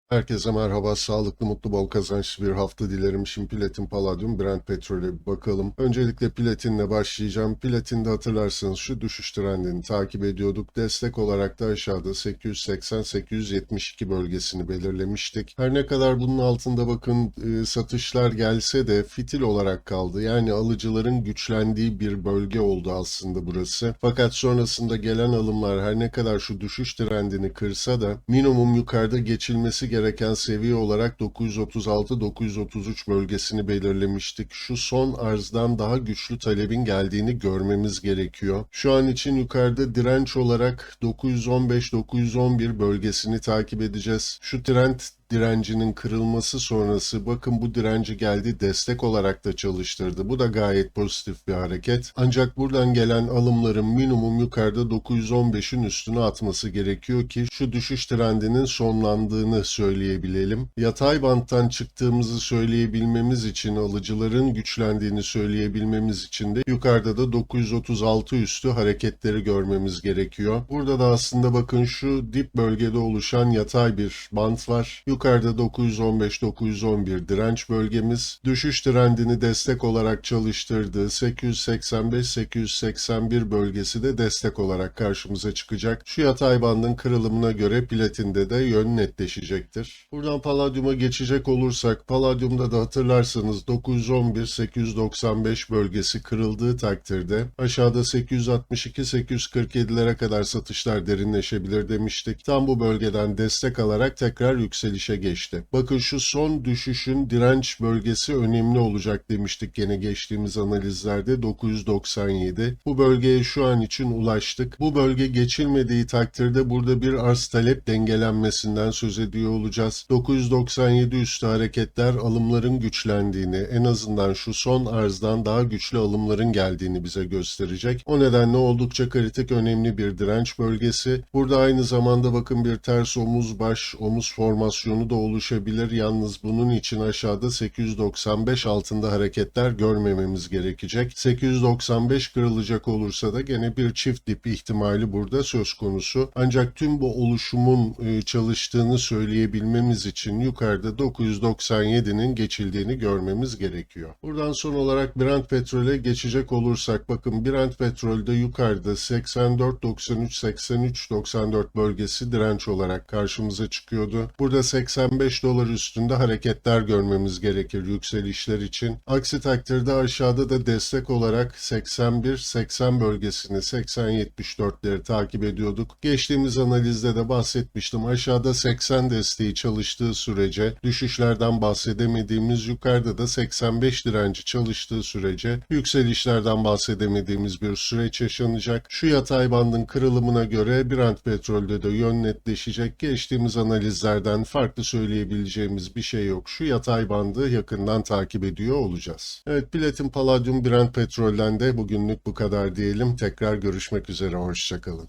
Herkese merhaba, sağlıklı, mutlu, bol kazançlı bir hafta dilerim. Şimdi Platin Palladium Brent petrole bir bakalım. Öncelikle platinle başlayacağım. Platinde hatırlarsanız şu düşüş trendini takip ediyorduk. Destek olarak da aşağıda 880-872 bölgesini belirlemiştik. Her ne kadar bunun altında bakın satışlar gelse de fitil olarak kaldı. Yani alıcıların güçlendiği bir bölge oldu aslında burası. Fakat sonrasında gelen alımlar her ne kadar şu düşüş trendini kırsa da minimum yukarıda geçilmesi gereken seviye olarak 936-933 bölgesini belirlemiştik. Şu son arzdan daha güçlü talebin geldiğini görmemiz gerekiyor. Şu an için yukarıda direnç olarak 915-911 bölgesini takip edeceğiz. Şu trend direncinin kırılması sonrası bakın bu direnci geldi destek olarak da çalıştırdı. Bu da gayet pozitif bir hareket. Ancak buradan gelen alımların minimum yukarıda 915'in üstüne atması gerekiyor ki şu düşüş trendinin sonlandığını söyleyebilelim. Yatay banttan çıktığımızı söyleyebilmemiz için, alıcıların güçlendiğini söyleyebilmemiz için de yukarıda da 936 üstü hareketleri görmemiz gerekiyor. Burada da aslında bakın şu dip bölgede oluşan yatay bir bant var. Yukarıda 915-911 direnç bölgemiz. Düşüş trendini destek olarak çalıştırdığı 885-881 bölgesi de destek olarak karşımıza çıkacak. Şu yatay bandın kırılımına göre platinde de yön netleşecektir. Buradan paladyuma geçecek olursak, paladyumda da hatırlarsanız 911-895 bölgesi kırıldığı takdirde aşağıda 862-847'lere kadar satışlar derinleşebilir demiştik. Tam bu bölgeden destek alarak tekrar yükselişe geçti. Bakın şu son düşüşün direnç bölgesi önemli olacak demiştik gene geçtiğimiz analizlerde 997. Bu bölgeye şu an için ulaştık. Bu bölge geçilmediği takdirde burada bir arz talep dengelenmesinden söz ediyor olacağız. 997 üstü hareketler alımların güçlendiğini, en azından şu son arzdan daha güçlü alımların geldiğini bize gösterecek. O nedenle oldukça kritik önemli bir direnç bölgesi. Burada aynı zamanda bakın bir ters omuz baş omuz formasyonu da oluşabilir. Yalnız bunun için aşağıda 895 altında hareketler görmememiz gerekecek. 895 kırılacak olursa da gene bir çift dip ihtimali burada söz konusu. Ancak tüm bu oluşumun çalıştığını söyleyebilmemiz için yukarıda 997'nin geçildiğini görmemiz gerekiyor. Buradan son olarak Brent petrole geçecek olursak bakın Brent petrolde yukarıda 84, 93, 83, 94 bölgesi direnç olarak karşımıza çıkıyordu. Burada 85 dolar üstünde hareketler görmemiz gerekir yükselişler için. Aksi takdirde aşağıda da destek olarak 81-80 bölgesini 80-74'leri takip ediyorduk. Geçtiğimiz analizde de bahsetmiştim. Aşağıda 80 desteği çalıştığı sürece düşüşlerden bahsedemediğimiz, yukarıda da 85 direnci çalıştığı sürece yükselişlerden bahsedemediğimiz bir süreç yaşanacak. Şu yatay bandın kırılımına göre Brent petrolde de yön netleşecek. Geçtiğimiz analizlerden farklı söyleyebileceğimiz bir şey yok. Şu yatay bandı yakından takip ediyor olacağız. Evet, Platin Palladium Brent petrolden de bugünlük bu kadar diyelim. Tekrar görüşmek üzere. Hoşça kalın.